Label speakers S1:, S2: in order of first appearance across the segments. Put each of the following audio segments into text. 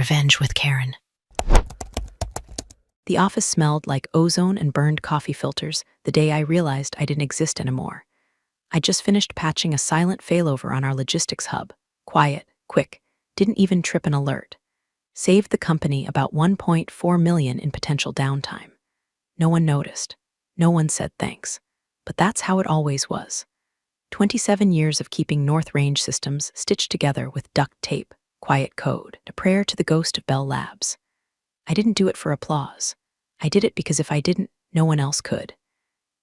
S1: Revenge with Karen.
S2: The office smelled like ozone and burned coffee filters the day I realized I didn't exist anymore. I just finished patching a silent failover on our logistics hub. Quiet, quick, didn't even trip an alert. Saved the company about 1.4 million in potential downtime. No one noticed. No one said thanks. But that's how it always was. 27 years of keeping North Range systems stitched together with duct tape, quiet code, a prayer to the ghost of Bell Labs. I didn't do it for applause. I did it because if I didn't, no one else could.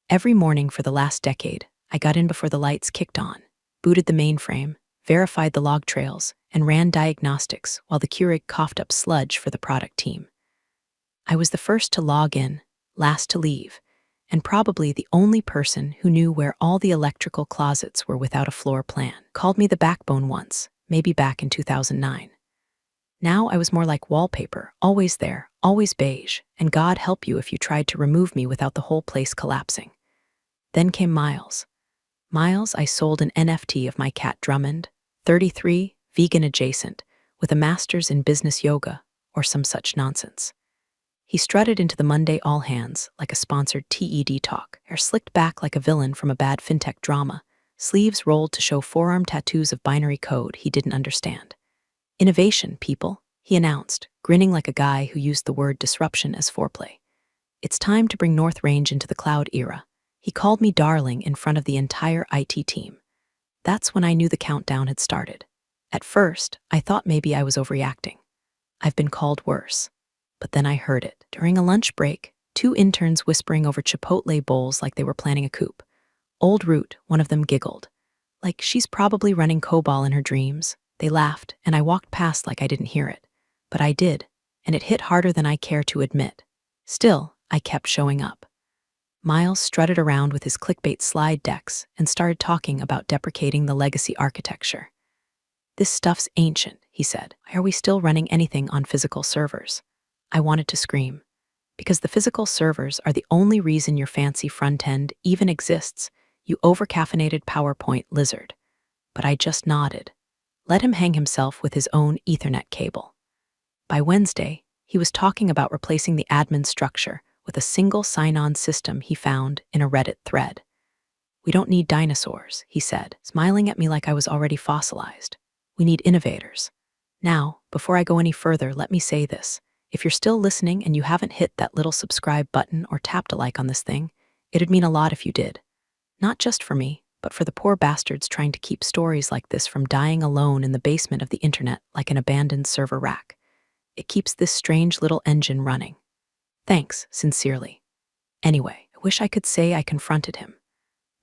S2: Every morning for the last decade, I got in before the lights kicked on, booted the mainframe, verified the log trails, and ran diagnostics while the Keurig coughed up sludge for the product team. I was the first to log in, last to leave, and probably the only person who knew where all the electrical closets were without a floor plan. Called me the backbone once, maybe back in 2009. Now I was more like wallpaper, always there, always beige, and God help you if you tried to remove me without the whole place collapsing. Then came Miles. Miles, I sold an NFT of my cat Drummond, 33, vegan adjacent, with a master's in business yoga, or some such nonsense. He strutted into the Monday all-hands like a sponsored TED talk, hair slicked back like a villain from a bad fintech drama, sleeves rolled to show forearm tattoos of binary code he didn't understand. Innovation, people, he announced, grinning like a guy who used the word disruption as foreplay. It's time to bring North Range into the cloud era. He called me darling in front of the entire IT team. That's when I knew the countdown had started. At first, I thought maybe I was overreacting. I've been called worse. But then I heard it. During a lunch break, two interns whispering over Chipotle bowls like they were planning a coup. Old Root, one of them giggled. Like she's probably running COBOL in her dreams. They laughed, and I walked past like I didn't hear it. But I did, and it hit harder than I care to admit. Still, I kept showing up. Miles strutted around with his clickbait slide decks and started talking about deprecating the legacy architecture. This stuff's ancient, he said. Why are we still running anything on physical servers? I wanted to scream. Because the physical servers are the only reason your fancy front end even exists, you overcaffeinated PowerPoint lizard. But I just nodded. Let him hang himself with his own Ethernet cable. By Wednesday, he was talking about replacing the admin structure with a single sign-on system he found in a Reddit thread. We don't need dinosaurs, he said, smiling at me like I was already fossilized. We need innovators. Now, before I go any further, let me say this. If you're still listening and you haven't hit that little subscribe button or tapped a like on this thing, it'd mean a lot if you did. Not just for me, but for the poor bastards trying to keep stories like this from dying alone in the basement of the internet like an abandoned server rack. It keeps this strange little engine running. Thanks, sincerely. Anyway, I wish I could say I confronted him.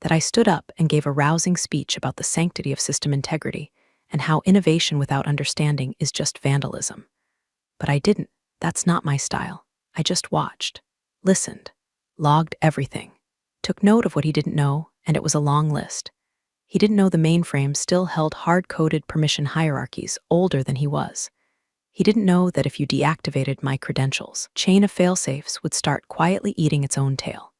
S2: That I stood up and gave a rousing speech about the sanctity of system integrity and how innovation without understanding is just vandalism. But I didn't. That's not my style. I just watched, listened, logged everything, took note of what he didn't know, and it was a long list. He didn't know the mainframe still held hard-coded permission hierarchies older than he was. He didn't know that if you deactivated my credentials, chain of failsafes would start quietly eating its own tail.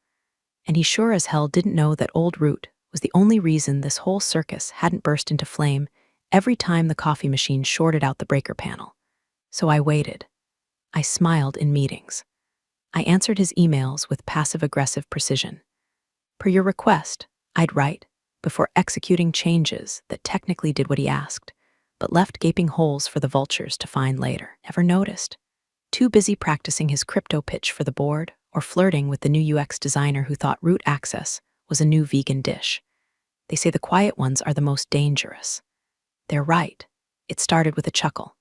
S2: And he sure as hell didn't know that Old Root was the only reason this whole circus hadn't burst into flame every time the coffee machine shorted out the breaker panel. So I waited. I smiled in meetings. I answered his emails with passive-aggressive precision. Per your request, I'd write, before executing changes that technically did what he asked, but left gaping holes for the vultures to find later. Never noticed. Too busy practicing his crypto pitch for the board or flirting with the new UX designer who thought root access was a new vegan dish. They say the quiet ones are the most dangerous. They're right. It started with a chuckle.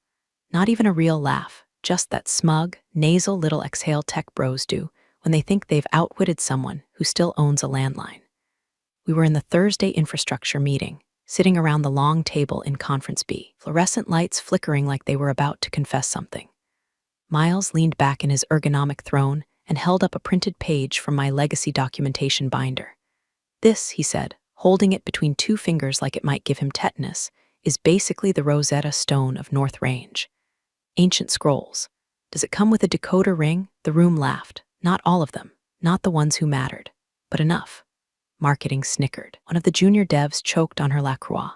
S2: Not even a real laugh, just that smug, nasal little exhale tech bros do when they think they've outwitted someone who still owns a landline. We were in the Thursday infrastructure meeting, sitting around the long table in Conference B, fluorescent lights flickering like they were about to confess something. Miles leaned back in his ergonomic throne and held up a printed page from my legacy documentation binder. This, he said, holding it between two fingers like it might give him tetanus, is basically the Rosetta Stone of North Range. Ancient scrolls. Does it come with a decoder ring? The room laughed. Not all of them. Not the ones who mattered. But enough. Marketing snickered. One of the junior devs choked on her LaCroix.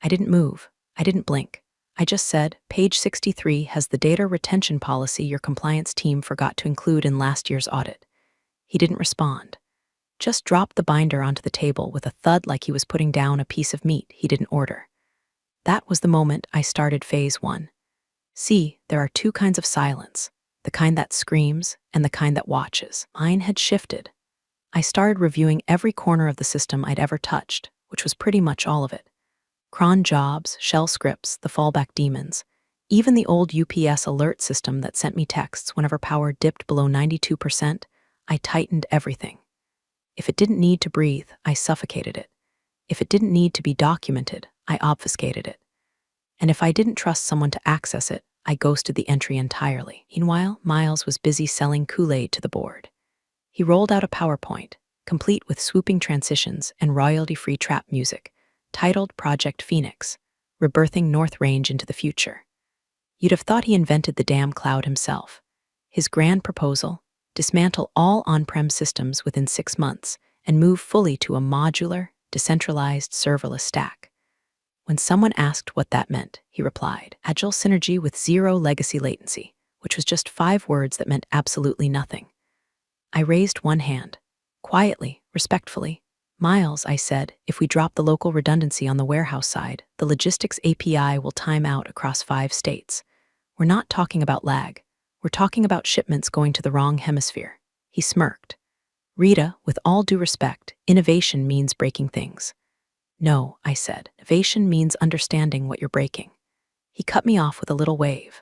S2: I didn't move. I didn't blink. I just said, page 63 has the data retention policy your compliance team forgot to include in last year's audit. He didn't respond. Just dropped the binder onto the table with a thud like he was putting down a piece of meat he didn't order. That was the moment I started phase 1. See, there are two kinds of silence, the kind that screams and the kind that watches. Mine had shifted. I started reviewing every corner of the system I'd ever touched, which was pretty much all of it. Cron jobs, shell scripts, the fallback daemons, even the old UPS alert system that sent me texts whenever power dipped below 92%, I tightened everything. If it didn't need to breathe, I suffocated it. If it didn't need to be documented, I obfuscated it. And if I didn't trust someone to access it, I ghosted the entry entirely. Meanwhile, Miles was busy selling Kool-Aid to the board. He rolled out a PowerPoint, complete with swooping transitions and royalty-free trap music, titled Project Phoenix, Rebirthing North Range into the Future. You'd have thought he invented the damn cloud himself. His grand proposal: dismantle all on-prem systems within 6 months and move fully to a modular, decentralized serverless stack. When someone asked what that meant, he replied, agile synergy with zero legacy latency, which was just 5 words that meant absolutely nothing. I raised one hand. Quietly, respectfully. Miles, I said, if we drop the local redundancy on the warehouse side, the logistics API will time out across 5 states. We're not talking about lag. We're talking about shipments going to the wrong hemisphere. He smirked. Rita, with all due respect, innovation means breaking things. No, I said, innovation means understanding what you're breaking. He cut me off with a little wave.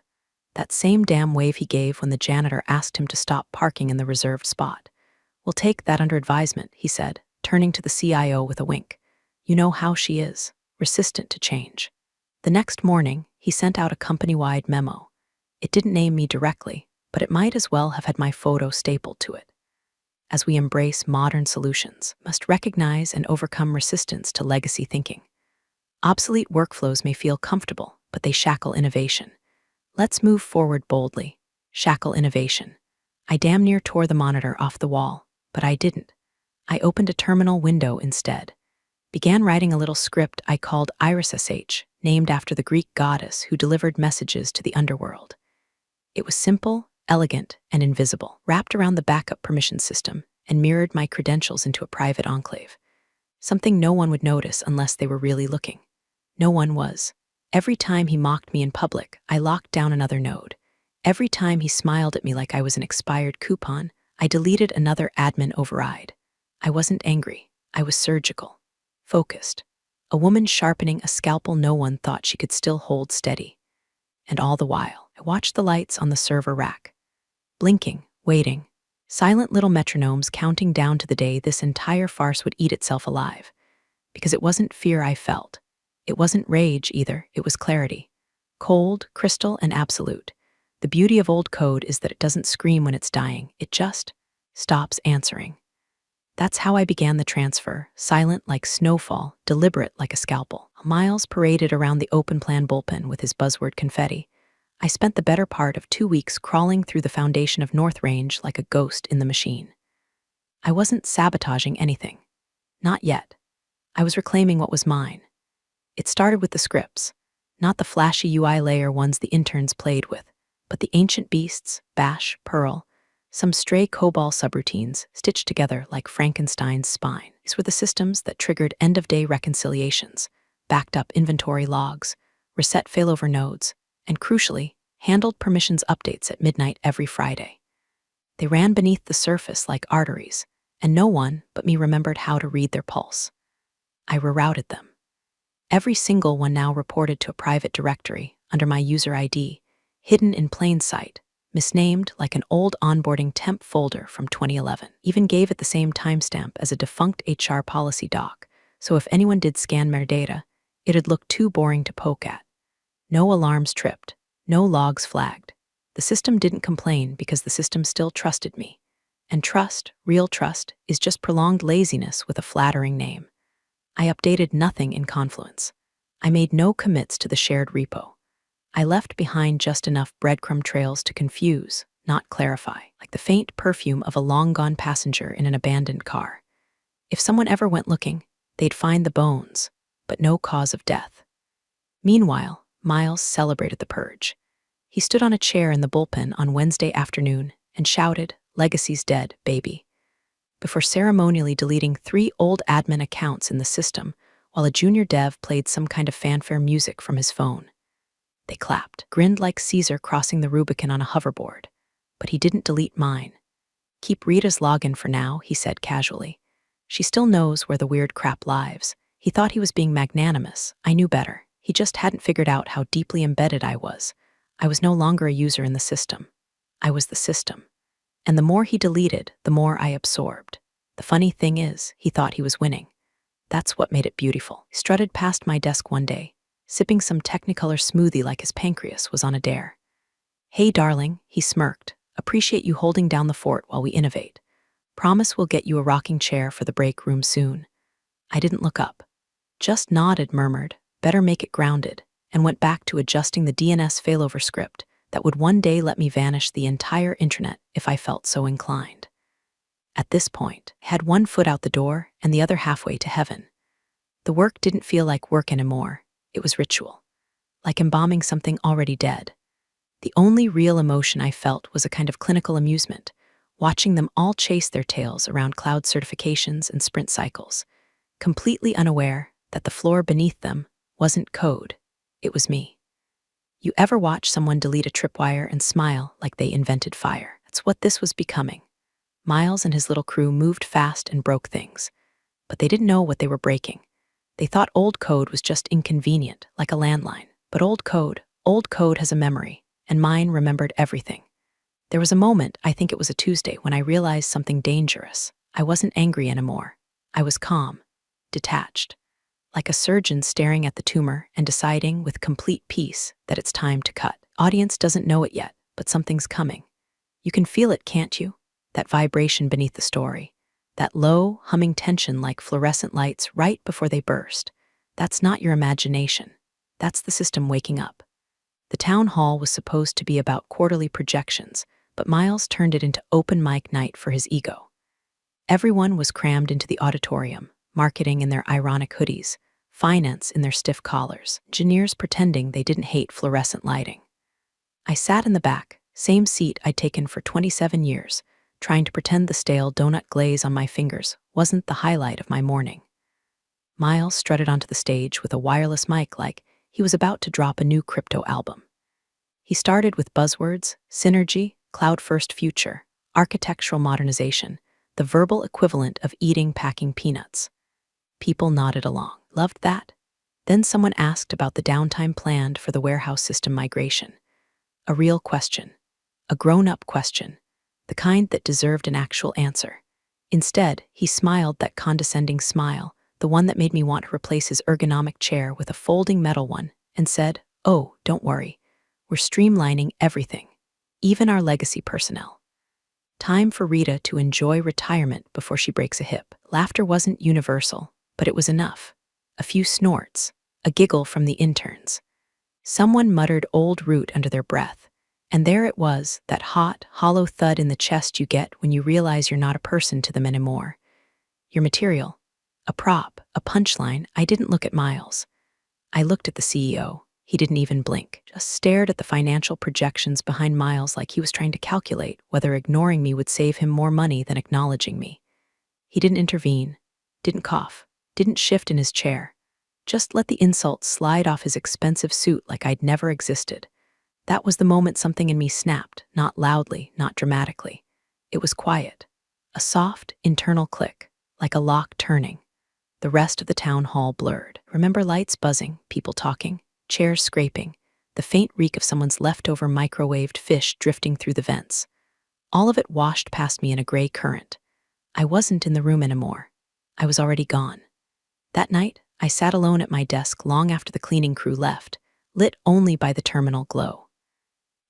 S2: That same damn wave he gave when the janitor asked him to stop parking in the reserved spot. We'll take that under advisement, he said, turning to the CIO with a wink. You know how she is, resistant to change. The next morning, he sent out a company-wide memo. It didn't name me directly, but it might as well have had my photo stapled to it. As we embrace modern solutions, must recognize and overcome resistance to legacy thinking. Obsolete workflows may feel comfortable, but they shackle innovation. Let's move forward boldly. Shackle innovation. I damn near tore the monitor off the wall, but I didn't. I opened a terminal window instead. Began writing a little script I called Iris SH, named after the Greek goddess who delivered messages to the underworld. It was simple, elegant, and invisible, wrapped around the backup permission system, and mirrored my credentials into a private enclave. Something no one would notice unless they were really looking. No one was. Every time he mocked me in public, I locked down another node. Every time he smiled at me like I was an expired coupon, I deleted another admin override. I wasn't angry. I was surgical. Focused. A woman sharpening a scalpel no one thought she could still hold steady. And all the while, I watched the lights on the server rack. Blinking, waiting. Silent little metronomes counting down to the day this entire farce would eat itself alive. Because it wasn't fear I felt. It wasn't rage either, it was clarity. Cold, crystal, and absolute. The beauty of old code is that it doesn't scream when it's dying, it just stops answering. That's how I began the transfer, silent like snowfall, deliberate like a scalpel. Miles paraded around the open plan bullpen with his buzzword confetti. I spent the better part of 2 weeks crawling through the foundation of North Range like a ghost in the machine. I wasn't sabotaging anything. Not yet. I was reclaiming what was mine. It started with the scripts, not the flashy UI layer ones the interns played with, but the ancient beasts, Bash, Perl, some stray COBOL subroutines stitched together like Frankenstein's spine. These were the systems that triggered end-of-day reconciliations, backed up inventory logs, reset failover nodes, and crucially, handled permissions updates at midnight every Friday. They ran beneath the surface like arteries, and no one but me remembered how to read their pulse. I rerouted them. Every single one now reported to a private directory under my user ID, hidden in plain sight, misnamed like an old onboarding temp folder from 2011. Even gave it the same timestamp as a defunct HR policy doc, so if anyone did scan my data, it'd look too boring to poke at. No alarms tripped, no logs flagged. The system didn't complain because the system still trusted me. And trust, real trust, is just prolonged laziness with a flattering name. I updated nothing in Confluence. I made no commits to the shared repo. I left behind just enough breadcrumb trails to confuse, not clarify, like the faint perfume of a long-gone passenger in an abandoned car. If someone ever went looking, they'd find the bones, but no cause of death. Meanwhile, Miles celebrated the purge. He stood on a chair in the bullpen on Wednesday afternoon and shouted, "Legacy's dead, baby," before ceremonially deleting 3 old admin accounts in the system while a junior dev played some kind of fanfare music from his phone. They clapped, grinned like Caesar crossing the Rubicon on a hoverboard. But he didn't delete mine. "Keep Rita's login for now," he said casually. "She still knows where the weird crap lives." He thought he was being magnanimous. I knew better. He just hadn't figured out how deeply embedded I was. I was no longer a user in the system. I was the system. And the more he deleted, the more I absorbed. The funny thing is, he thought he was winning. That's what made it beautiful. He strutted past my desk one day, sipping some Technicolor smoothie like his pancreas was on a dare. "Hey, darling," he smirked. "Appreciate you holding down the fort while we innovate. Promise we'll get you a rocking chair for the break room soon." I didn't look up. Just nodded, murmured, "Better make it grounded," and went back to adjusting the DNS failover script that would one day let me vanish the entire intranet if I felt so inclined. At this point, I had one foot out the door and the other halfway to heaven. The work didn't feel like work anymore. It was ritual, like embalming something already dead. The only real emotion I felt was a kind of clinical amusement, watching them all chase their tails around cloud certifications and sprint cycles, completely unaware that the floor beneath them wasn't code, it was me. You ever watch someone delete a tripwire and smile like they invented fire? That's what this was becoming. Miles and his little crew moved fast and broke things, but they didn't know what they were breaking. They thought old code was just inconvenient, like a landline. But old code has a memory, and mine remembered everything. There was a moment, I think it was a Tuesday, when I realized something dangerous. I wasn't angry anymore. I was calm, detached, like a surgeon staring at the tumor and deciding with complete peace that it's time to cut. Audience doesn't know it yet, but something's coming. You can feel it, can't you? That vibration beneath the story. That low, humming tension like fluorescent lights right before they burst. That's not your imagination. That's the system waking up. The town hall was supposed to be about quarterly projections, but Miles turned it into open mic night for his ego. Everyone was crammed into the auditorium, marketing in their ironic hoodies, finance in their stiff collars, engineers pretending they didn't hate fluorescent lighting. I sat in the back, same seat I'd taken for 27 years, trying to pretend the stale donut glaze on my fingers wasn't the highlight of my morning. Miles strutted onto the stage with a wireless mic like he was about to drop a new crypto album. He started with buzzwords, synergy, cloud-first future, architectural modernization, the verbal equivalent of eating packing peanuts. People nodded along. Loved that. Then someone asked about the downtime planned for the warehouse system migration. A real question. A grown-up question. The kind that deserved an actual answer. Instead, he smiled that condescending smile, the one that made me want to replace his ergonomic chair with a folding metal one, and said, "Oh, don't worry. We're streamlining everything, even our legacy personnel. Time for Rita to enjoy retirement before she breaks a hip." Laughter wasn't universal, but it was enough. A few snorts, a giggle from the interns. Someone muttered old root under their breath, and there it was, that hot, hollow thud in the chest you get when you realize you're not a person to them anymore. Your material, a prop, a punchline. I didn't look at Miles. I looked at the CEO. He didn't even blink, just stared at the financial projections behind Miles like he was trying to calculate whether ignoring me would save him more money than acknowledging me. He didn't intervene, didn't cough, didn't shift in his chair. Just let the insult slide off his expensive suit like I'd never existed. That was the moment something in me snapped, not loudly, not dramatically. It was quiet. A soft, internal click, like a lock turning. The rest of the town hall blurred. Remember lights buzzing, people talking, chairs scraping, the faint reek of someone's leftover microwaved fish drifting through the vents. All of it washed past me in a gray current. I wasn't in the room anymore. I was already gone. That night, I sat alone at my desk long after the cleaning crew left, lit only by the terminal glow.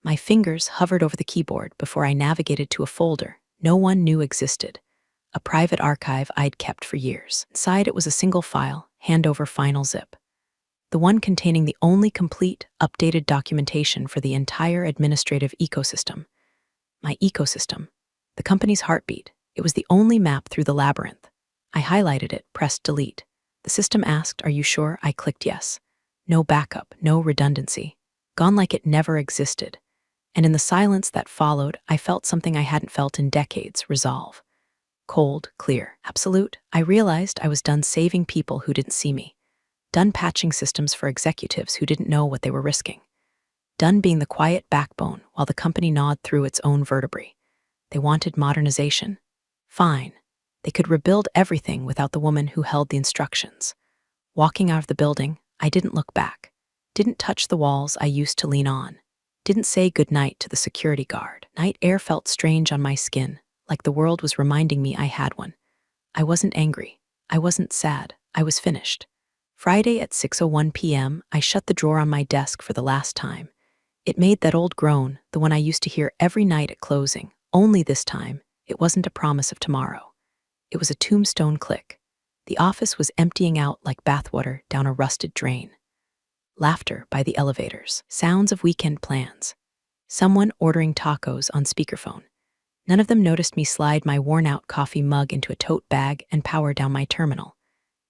S2: My fingers hovered over the keyboard before I navigated to a folder no one knew existed, a private archive I'd kept for years. Inside it was a single file, handover final zip. The one containing the only complete, updated documentation for the entire administrative ecosystem. My ecosystem. The company's heartbeat. It was the only map through the labyrinth. I highlighted it, pressed delete. The system asked, "Are you sure?" I clicked yes. No backup, no redundancy. Gone like it never existed. And in the silence that followed, I felt something I hadn't felt in decades: resolve. Cold, clear, absolute. I realized I was done saving people who didn't see me. Done patching systems for executives who didn't know what they were risking. Done being the quiet backbone while the company gnawed through its own vertebrae. They wanted modernization? Fine. They could rebuild everything without the woman who held the instructions. Walking out of the building, I didn't look back. Didn't touch the walls I used to lean on. Didn't say goodnight to the security guard. Night air felt strange on my skin, like the world was reminding me I had one. I wasn't angry. I wasn't sad. I was finished. Friday at 6:01 p.m., I shut the drawer on my desk for the last time. It made that old groan, the one I used to hear every night at closing, only this time, it wasn't a promise of tomorrow. It was a tombstone click. The office was emptying out like bathwater down a rusted drain. Laughter by the elevators. Sounds of weekend plans. Someone ordering tacos on speakerphone. None of them noticed me slide my worn-out coffee mug into a tote bag and power down my terminal.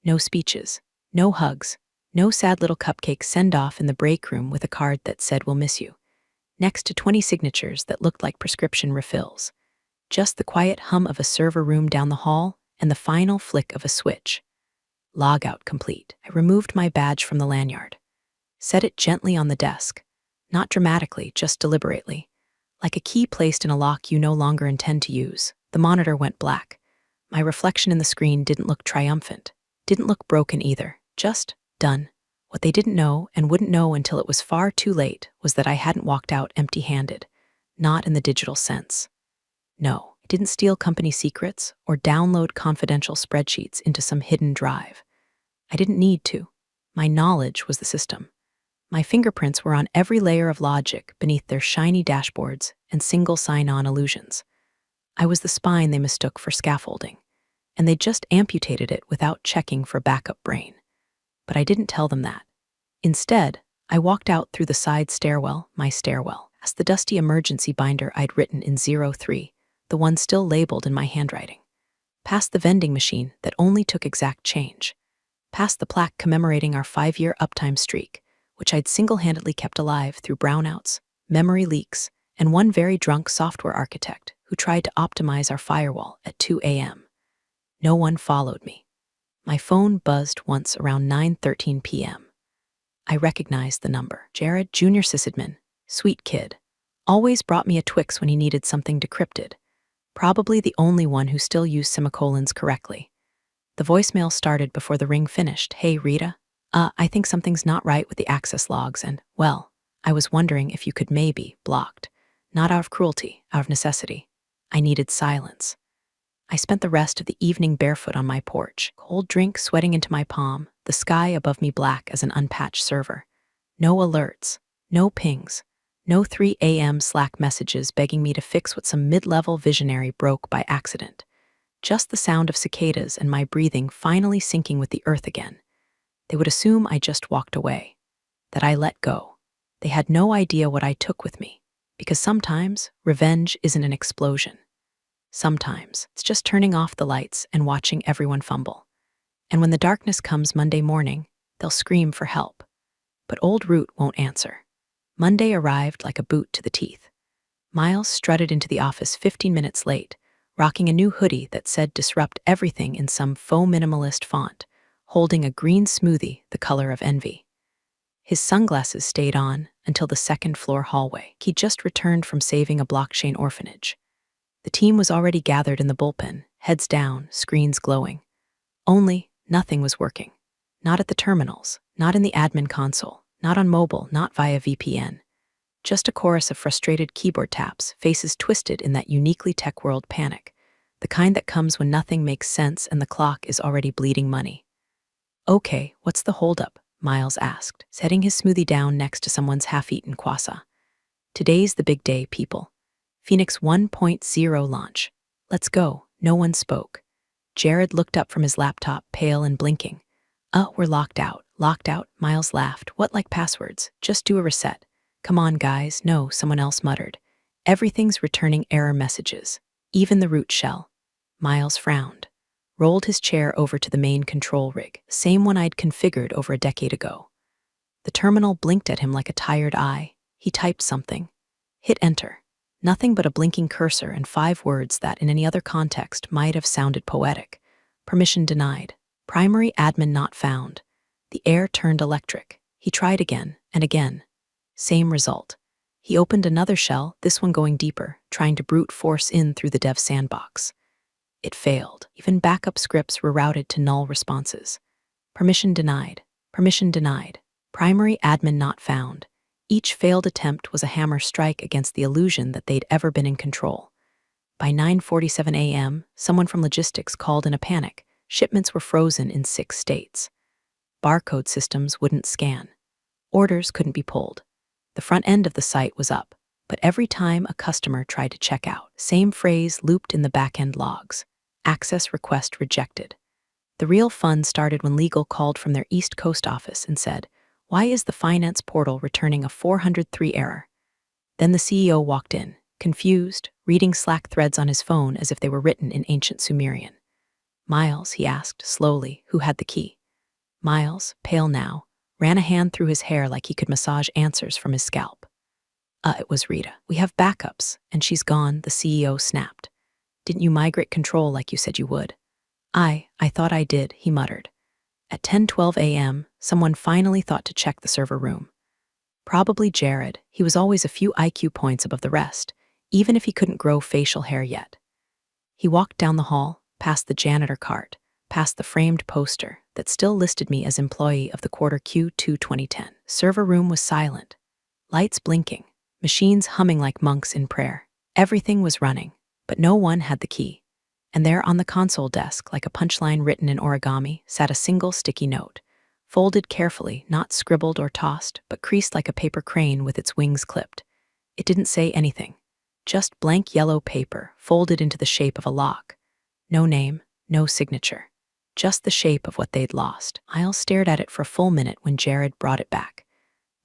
S2: No speeches. No hugs. No sad little cupcake send-off in the break room with a card that said, "We'll miss you," next to 20 signatures that looked like prescription refills. Just the quiet hum of a server room down the hall and the final flick of a switch. Logout complete. I removed my badge from the lanyard. Set it gently on the desk. Not dramatically, just deliberately. Like a key placed in a lock you no longer intend to use. The monitor went black. My reflection in the screen didn't look triumphant. Didn't look broken either. Just done. What they didn't know, and wouldn't know until it was far too late, was that I hadn't walked out empty-handed. Not in the digital sense. No, I didn't steal company secrets or download confidential spreadsheets into some hidden drive. I didn't need to. My knowledge was the system. My fingerprints were on every layer of logic beneath their shiny dashboards and single sign-on illusions. I was the spine they mistook for scaffolding, and they just amputated it without checking for backup brain. But I didn't tell them that. Instead, I walked out through the side stairwell, my stairwell, past the dusty emergency binder I'd written in 03, the one still labeled in my handwriting. Past the vending machine that only took exact change. Past the plaque commemorating our 5-year uptime streak, which I'd single-handedly kept alive through brownouts, memory leaks, and one very drunk software architect who tried to optimize our firewall at 2 a.m. No one followed me. My phone buzzed once around 9:13 p.m. I recognized the number. Jared, junior sysadmin, sweet kid. Always brought me a Twix when he needed something decrypted. Probably the only one who still used semicolons correctly. The voicemail started before the ring finished. "Hey, Rita. I think something's not right with the access logs and, well, I was wondering if you could maybe blocked. Not out of cruelty, out of necessity. I needed silence." I spent the rest of the evening barefoot on my porch, cold drink sweating into my palm, the sky above me black as an unpatched server. No alerts, no pings, no 3 a.m. Slack messages begging me to fix what some mid-level visionary broke by accident. Just the sound of cicadas and my breathing finally syncing with the earth again. They would assume I just walked away, that I let go. They had no idea what I took with me, because sometimes revenge isn't an explosion. Sometimes it's just turning off the lights and watching everyone fumble. And when the darkness comes Monday morning, they'll scream for help. But old Root won't answer. Monday arrived like a boot to the teeth. Miles strutted into the office 15 minutes late, rocking a new hoodie that said "Disrupt Everything" in some faux minimalist font, holding a green smoothie the color of envy. His sunglasses stayed on until the second-floor hallway. He'd just returned from saving a blockchain orphanage. The team was already gathered in the bullpen, heads down, screens glowing. Only, nothing was working. Not at the terminals, not in the admin console, not on mobile, not via VPN. Just a chorus of frustrated keyboard taps, faces twisted in that uniquely tech-world panic, the kind that comes when nothing makes sense and the clock is already bleeding money. "Okay, what's the holdup?" Miles asked, setting his smoothie down next to someone's half-eaten croissant. "Today's the big day, people. Phoenix 1.0 launch. Let's go." No one spoke. Jared looked up from his laptop, pale and blinking. We're locked out." "Locked out?" Miles laughed. "What, like passwords? Just do a reset." "Come on, guys." "No," someone else muttered. "Everything's returning error messages. Even the root shell." Miles frowned, rolled his chair over to the main control rig, the same one I'd configured over a decade ago. The terminal blinked at him like a tired eye. He typed something. Hit enter. Nothing but a blinking cursor and 5 words that, in any other context, might have sounded poetic. Permission denied. Primary admin not found. The air turned electric. He tried again and again. Same result. He opened another shell, this one going deeper, trying to brute force in through the dev sandbox. It failed. Even backup scripts were routed to null responses. Permission denied. Permission denied. Primary admin not found. Each failed attempt was a hammer strike against the illusion that they'd ever been in control. By 9:47 a.m., someone from logistics called in a panic. Shipments were frozen in 6 states. Barcode systems wouldn't scan. Orders couldn't be pulled. The front end of the site was up, but every time a customer tried to check out, same phrase looped in the back-end logs. Access request rejected. The real fun started when legal called from their East Coast office and said, "Why is the finance portal returning a 403 error?" Then the CEO walked in, confused, reading Slack threads on his phone as if they were written in ancient Sumerian. "Miles," he asked, slowly, "who had the key?" Miles, pale now, ran a hand through his hair like he could massage answers from his scalp. It was Rita. "We have backups, and she's gone," the CEO snapped. "Didn't you migrate control like you said you would?" I thought I did," he muttered. At 10:12 a.m., someone finally thought to check the server room. Probably Jared. He was always a few IQ points above the rest, even if he couldn't grow facial hair yet. He walked down the hall, past the janitor cart, past the framed poster that still listed me as employee of the quarter Q2 2010. Server room was silent. Lights blinking, machines humming like monks in prayer. Everything was running, but no one had the key. And there on the console desk, like a punchline written in origami, sat a single sticky note, folded carefully, not scribbled or tossed, but creased like a paper crane with its wings clipped. It didn't say anything, just blank yellow paper folded into the shape of a lock. No name, no signature, just the shape of what they'd lost. Miles stared at it for a full minute when Jared brought it back,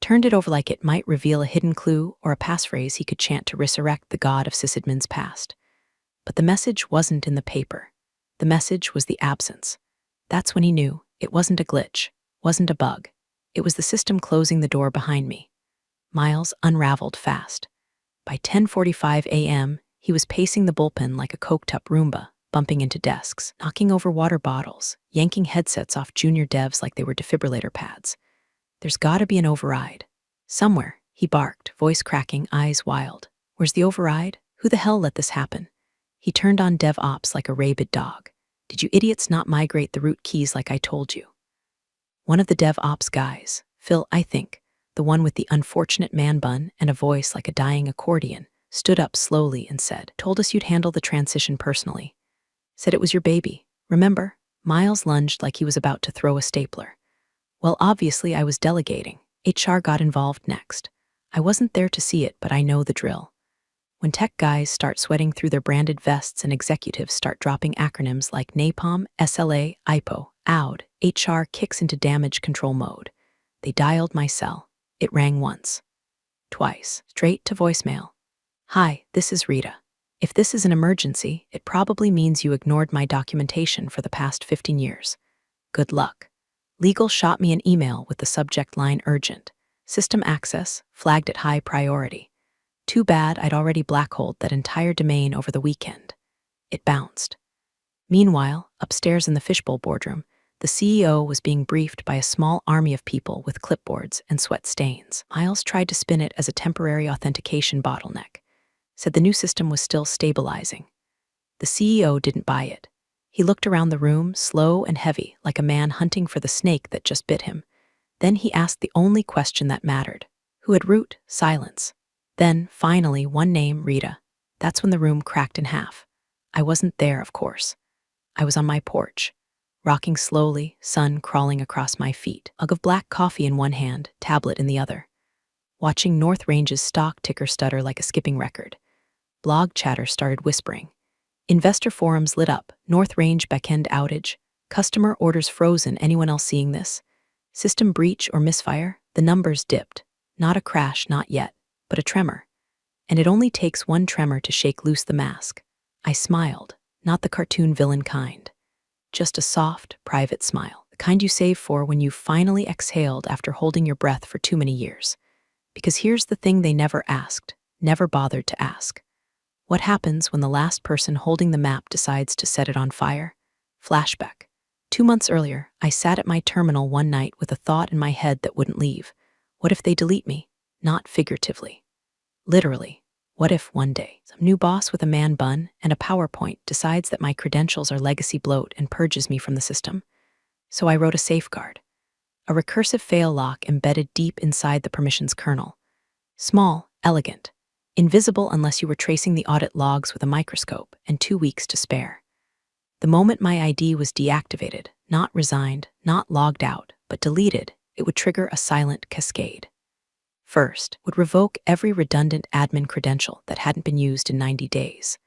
S2: turned it over like it might reveal a hidden clue or a passphrase he could chant to resurrect the god of sysadmin's past. But the message wasn't in the paper. The message was the absence. That's when he knew it wasn't a glitch, wasn't a bug. It was the system closing the door behind me. Miles unraveled fast. By 10:45 a.m., he was pacing the bullpen like a coked-up Roomba, bumping into desks, knocking over water bottles, yanking headsets off junior devs like they were defibrillator pads. "There's gotta be an override. Somewhere," he barked, voice cracking, eyes wild. "Where's the override? Who the hell let this happen?" He turned on DevOps like a rabid dog. "Did you idiots not migrate the root keys like I told you?" One of the DevOps guys, Phil, I think, the one with the unfortunate man bun and a voice like a dying accordion, stood up slowly and said, "Told us you'd handle the transition personally. Said it was your baby, remember?" Miles lunged like he was about to throw a stapler. "Well, obviously I was delegating. HR got involved next. I wasn't there to see it, but I know the drill. When tech guys start sweating through their branded vests and executives start dropping acronyms like NAPALM, SLA, IPO, OUD, HR kicks into damage control mode. They dialed my cell. It rang once. Twice. Straight to voicemail. "Hi, this is Rita. If this is an emergency, it probably means you ignored my documentation for the past 15 years. Good luck." Legal shot me an email with the subject line urgent. System access, flagged at high priority. Too bad I'd already blackholed that entire domain over the weekend. It bounced. Meanwhile, upstairs in the fishbowl boardroom, the CEO was being briefed by a small army of people with clipboards and sweat stains. Miles tried to spin it as a temporary authentication bottleneck, said the new system was still stabilizing. The CEO didn't buy it. He looked around the room, slow and heavy, like a man hunting for the snake that just bit him. Then he asked the only question that mattered. Who had root? Silence. Then, finally, one name, Rita. That's when the room cracked in half. I wasn't there, of course. I was on my porch, rocking slowly, sun crawling across my feet, mug of black coffee in one hand, tablet in the other, watching North Range's stock ticker stutter like a skipping record. Blog chatter started whispering. Investor forums lit up, North Range backend outage, customer orders frozen, anyone else seeing this? System breach or misfire? The numbers dipped. Not a crash, not yet, but a tremor. And it only takes one tremor to shake loose the mask. I smiled, not the cartoon villain kind. Just a soft, private smile. the kind you save for when you've finally exhaled after holding your breath for too many years. Because here's the thing they never asked, never bothered to ask. What happens when the last person holding the map decides to set it on fire? Flashback. 2 months earlier, I sat at my terminal one night with a thought in my head that wouldn't leave. What if they delete me? Not figuratively. Literally. What if one day, some new boss with a man bun and a PowerPoint decides that my credentials are legacy bloat and purges me from the system? So I wrote a safeguard. A recursive fail lock embedded deep inside the permissions kernel. Small, elegant, invisible unless you were tracing the audit logs with a microscope, and 2 weeks to spare. The moment my ID was deactivated, not resigned, not logged out, but deleted, it would trigger a silent cascade. First, would revoke every redundant admin credential that hadn't been used in 90 days.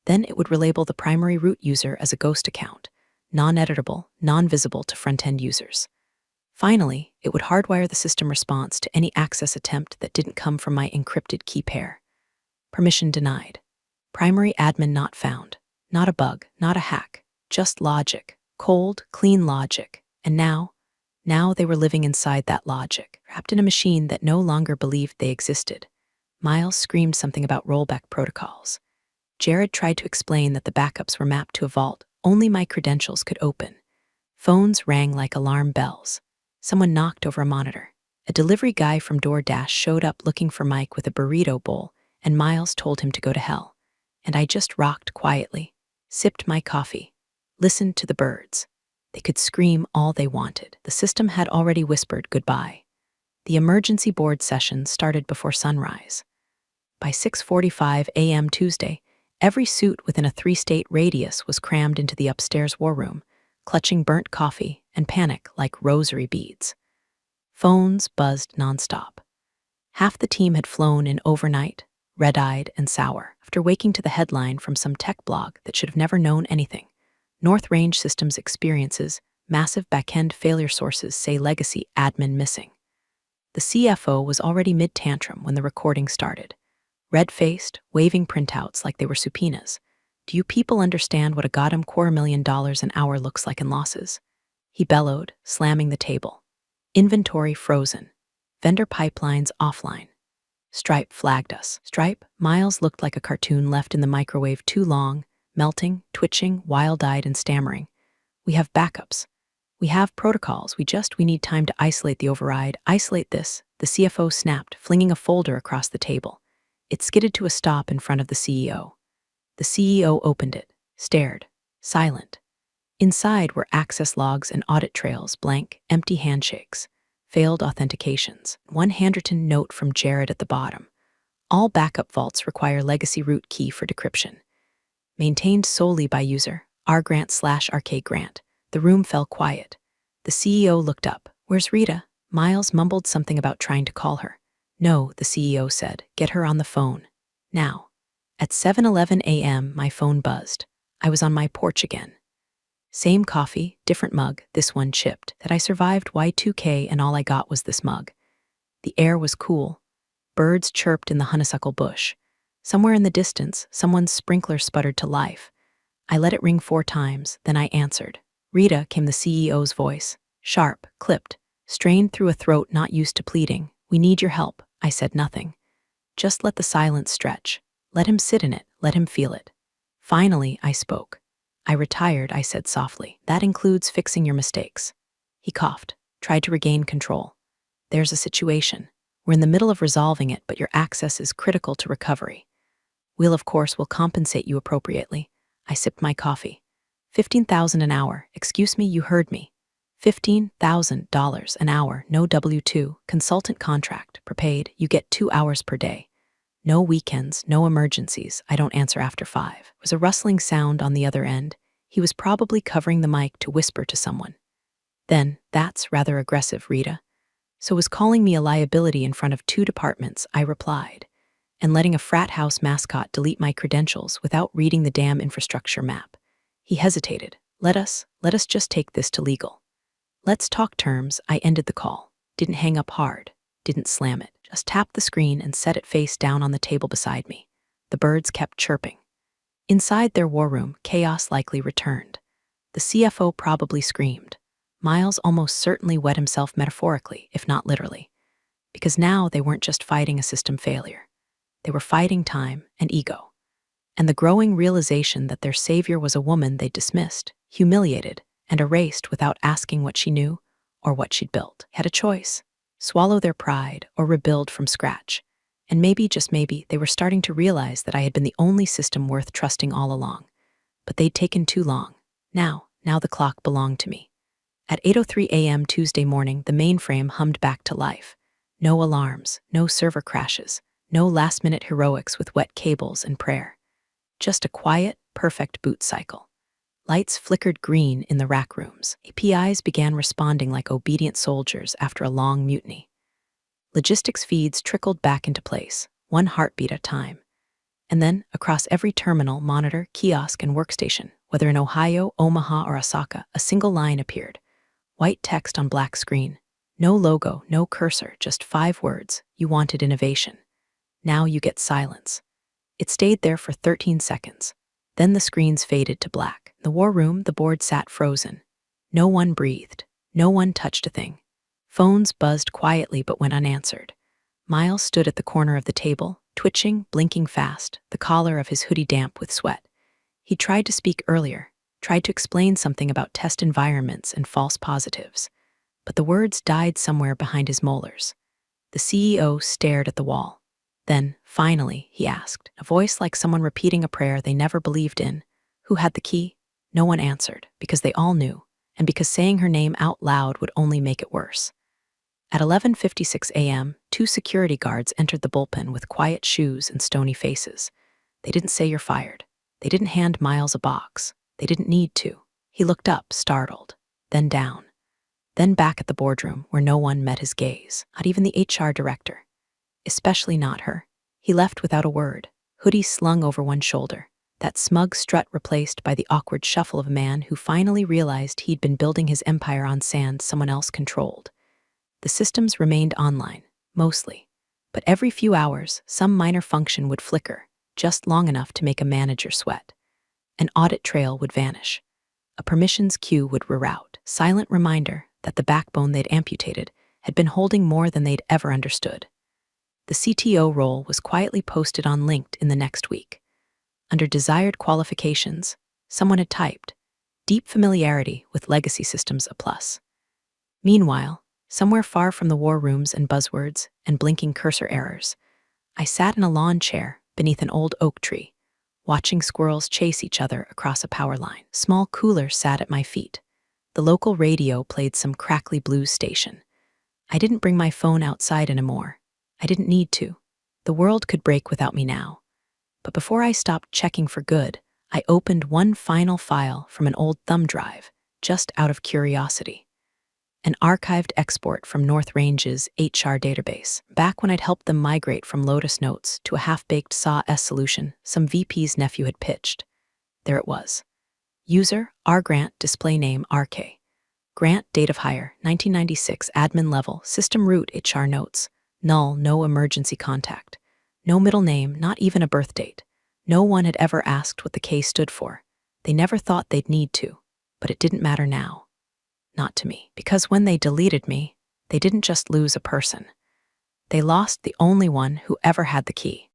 S2: Then it would relabel the primary root user as a ghost account, non-editable, non-visible to front-end users. Finally, it would hardwire the system response to any access attempt that didn't come from my encrypted key pair. Permission denied. Primary admin not found. Not a bug, not a hack, just logic. Cold, clean logic. And now they were living inside that logic, wrapped in a machine that no longer believed they existed. Miles screamed something about rollback protocols. Jared tried to explain that the backups were mapped to a vault only my credentials could open. Phones rang like alarm bells. Someone knocked over a monitor. A delivery guy from DoorDash showed up looking for Mike with a burrito bowl, and Miles told him to go to hell. And I just rocked quietly, sipped my coffee, listened to the birds. They could scream all they wanted. The system had already whispered goodbye. The emergency board session started before sunrise. By 6:45 a.m. Tuesday, every suit within a 3-state radius was crammed into the upstairs war room, clutching burnt coffee and panic like rosary beads. Phones buzzed nonstop. Half the team had flown in overnight, red-eyed and sour, after waking to the headline from some tech blog that should have never known anything. North Range Systems experiences massive back-end failure sources say legacy admin missing. The CFO was already mid-tantrum when the recording started. Red-faced, waving printouts like they were subpoenas. Do you people understand what a goddamn $250,000 an hour looks like in losses? He bellowed, slamming the table. Inventory frozen. Vendor pipelines offline. Stripe flagged us. Stripe? Miles looked like a cartoon left in the microwave too long, melting, twitching, wild-eyed and stammering. We have backups. We have protocols. We need time to isolate the override. Isolate this, the CFO snapped, flinging a folder across the table. It skidded to a stop in front of the CEO. The CEO opened it, stared, silent. Inside were access logs and audit trails, blank, empty handshakes, failed authentications. One handwritten note from Jared at the bottom. All backup vaults require legacy root key for decryption. Maintained solely by user, rgrant/RK Grant. The room fell quiet. The CEO looked up. Where's Rita? Miles mumbled something about trying to call her. No, the CEO said. Get her on the phone. Now. At 7:11 a.m., my phone buzzed. I was on my porch again. Same coffee, different mug, this one chipped. That I survived Y2K and all I got was this mug. The air was cool. Birds chirped in the honeysuckle bush. Somewhere in the distance, someone's sprinkler sputtered to life. I let it ring 4 times, then I answered. Rita, came the CEO's voice. Sharp, clipped, strained through a throat not used to pleading. We need your help. I said nothing. Just let the silence stretch. Let him sit in it, let him feel it. Finally, I spoke. I retired, I said softly. That includes fixing your mistakes. He coughed, tried to regain control. There's a situation. We're in the middle of resolving it, but your access is critical to recovery. We'll compensate you appropriately. I sipped my coffee. $15,000 an hour. Excuse me, you heard me. $15,000 an hour, no W-2, consultant contract, prepaid, you get 2 hours per day. No weekends, no emergencies, I don't answer after 5. There was a rustling sound on the other end. He was probably covering the mic to whisper to someone. Then, that's rather aggressive, Rita. So was calling me a liability in front of 2 departments, I replied, and letting a frat house mascot delete my credentials without reading the damn infrastructure map. He hesitated. Let us just take this to legal. Let's talk terms. I ended the call. Didn't hang up hard. Didn't slam it. Just tapped the screen and set it face down on the table beside me. The birds kept chirping. Inside their war room, chaos likely returned. The CFO probably screamed. Miles almost certainly wet himself metaphorically, if not literally, because now they weren't just fighting a system failure. They were fighting time and ego, and the growing realization that their savior was a woman they dismissed, humiliated, and erased without asking what she knew or what she'd built. Had a choice: swallow their pride or rebuild from scratch. And maybe, just maybe, they were starting to realize that I had been the only system worth trusting all along. But they'd taken too long. Now the clock belonged to me. At 8:03 a.m. Tuesday morning, the mainframe hummed back to life. No alarms, no server crashes, no last-minute heroics with wet cables and prayer. Just a quiet, perfect boot cycle. Lights flickered green in the rack rooms. APIs began responding like obedient soldiers after a long mutiny. Logistics feeds trickled back into place, one heartbeat at a time. And then, across every terminal, monitor, kiosk, and workstation, whether in Ohio, Omaha, or Osaka, a single line appeared. White text on black screen. No logo, no cursor, just 5 words. You wanted innovation. Now you get silence. It stayed there for 13 seconds. Then the screens faded to black. In the war room, the board sat frozen. No one breathed. No one touched a thing. Phones buzzed quietly but went unanswered. Miles stood at the corner of the table, twitching, blinking fast, the collar of his hoodie damp with sweat. He tried to speak earlier, tried to explain something about test environments and false positives. But the words died somewhere behind his molars. The CEO stared at the wall. Then, finally, he asked, a voice like someone repeating a prayer they never believed in. Who had the key? No one answered, because they all knew, and because saying her name out loud would only make it worse. At 11:56 a.m., 2 security guards entered the bullpen with quiet shoes and stony faces. They didn't say you're fired. They didn't hand Miles a box. They didn't need to. He looked up, startled, then down, then back at the boardroom where no one met his gaze, not even the HR director. Especially not her. He left without a word, hoodie slung over one shoulder, that smug strut replaced by the awkward shuffle of a man who finally realized he'd been building his empire on sand someone else controlled. The systems remained online, mostly, but every few hours, some minor function would flicker, just long enough to make a manager sweat. An audit trail would vanish. A permissions queue would reroute, silent reminder that the backbone they'd amputated had been holding more than they'd ever understood. The CTO role was quietly posted on LinkedIn the next week. Under desired qualifications, someone had typed, "Deep familiarity with legacy systems a plus." Meanwhile, somewhere far from the war rooms and buzzwords and blinking cursor errors, I sat in a lawn chair beneath an old oak tree, watching squirrels chase each other across a power line. Small cooler sat at my feet. The local radio played some crackly blues station. I didn't bring my phone outside anymore. I didn't need to. The world could break without me now. But before I stopped checking for good, I opened one final file from an old thumb drive, just out of curiosity. An archived export from North Range's HR database, back when I'd helped them migrate from Lotus Notes to a half-baked SAW solution some VP's nephew had pitched. There it was. User, R. Grant, display name, RK. Grant, date of hire, 1996, admin level, system root, HR notes. Null, no emergency contact. No middle name, not even a birth date. No one had ever asked what the K stood for. They never thought they'd need to, but it didn't matter now. Not to me. Because when they deleted me, they didn't just lose a person. They lost the only one who ever had the key.